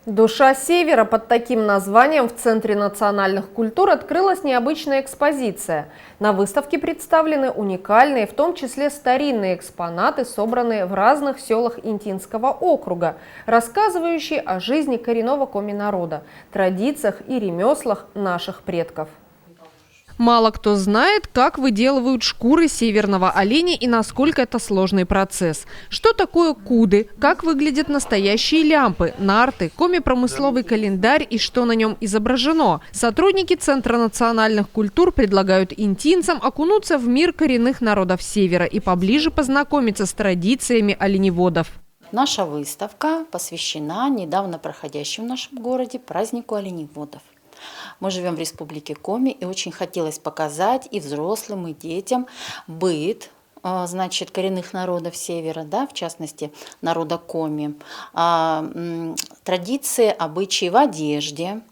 Душа Севера под таким названием в Центре национальных культур открылась необычная экспозиция. На выставке представлены уникальные, в том числе старинные экспонаты, собранные в разных селах Интинского округа, рассказывающие о жизни коренного коми-народа, традициях и ремеслах наших предков. Мало кто знает, как выделывают шкуры северного оленя и насколько это сложный процесс. Что такое куды, как выглядят настоящие лямпы, нарты, коми-промысловый календарь и что на нем изображено. Сотрудники Центра национальных культур предлагают интинцам окунуться в мир коренных народов Севера и поближе познакомиться с традициями оленеводов. Наша выставка посвящена недавно проходящему в нашем городе празднику оленеводов. Мы живем в Республике Коми, и очень хотелось показать и взрослым, и детям быт, значит, коренных народов Севера, да, в частности, народа Коми, традиции, обычаи в одежде,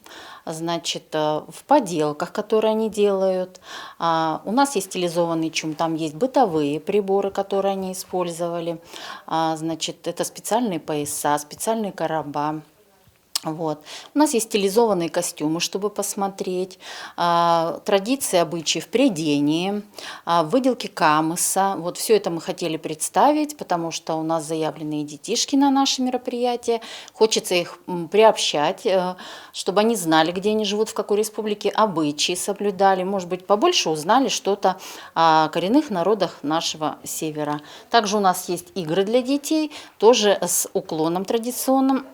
значит, в поделках, которые они делают. У нас есть стилизованный чум, там есть бытовые приборы, которые они использовали. Значит, это специальные пояса, специальные короба. Вот. У нас есть стилизованные костюмы, чтобы посмотреть, традиции, обычаи в прядении, выделки камыса. Вот все это мы хотели представить, потому что у нас заявлены и детишки на наши мероприятия. Хочется их приобщать, чтобы они знали, где они живут, в какой республике, обычаи соблюдали, может быть, побольше узнали что-то о коренных народах нашего Севера. Также у нас есть игры для детей, тоже с уклоном традиционным,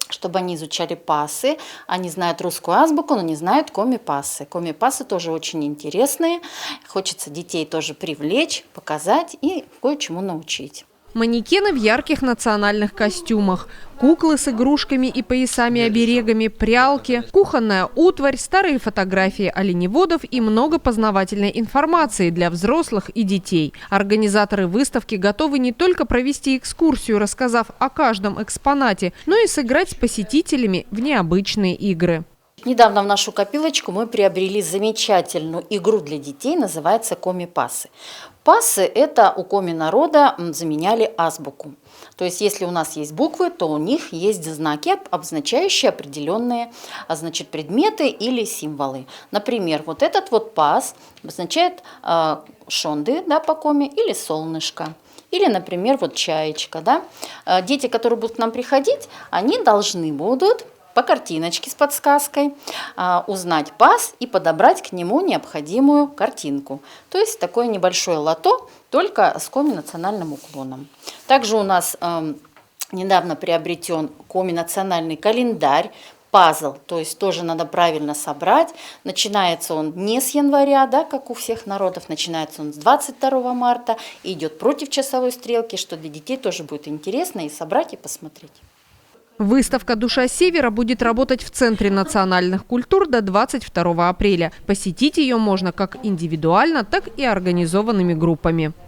чтобы они изучали пасы. Они знают русскую азбуку, но не знают коми-пасы. Коми-пасы тоже очень интересные. Хочется детей тоже привлечь, показать и кое-чему научить. Манекены в ярких национальных костюмах, куклы с игрушками и поясами-оберегами, прялки, кухонная утварь, старые фотографии оленеводов и много познавательной информации для взрослых и детей. Организаторы выставки готовы не только провести экскурсию, рассказав о каждом экспонате, но и сыграть с посетителями в необычные игры. Недавно в нашу копилочку мы приобрели замечательную игру для детей, называется коми-пасы. Пасы – это у коми-народа заменяли азбуку. То есть, если у нас есть буквы, то у них есть знаки, обозначающие определенные, значит, предметы или символы. Например, вот этот вот пас обозначает шонды, да, по коми, или солнышко. Или, например, вот чаечка. Да? Дети, которые будут к нам приходить, они должны будут по картиночке с подсказкой узнать пас и подобрать к нему необходимую картинку. То есть такое небольшое лото, только с коми-национальным уклоном. Также у нас недавно приобретен коми-национальный календарь, пазл, то есть тоже надо правильно собрать. Начинается он не с января, да, как у всех народов, начинается он с 22 марта и идет против часовой стрелки, что для детей тоже будет интересно и собрать, и посмотреть. Выставка «Душа Севера» будет работать в Центре национальных культур до 22 апреля. Посетить ее можно как индивидуально, так и организованными группами.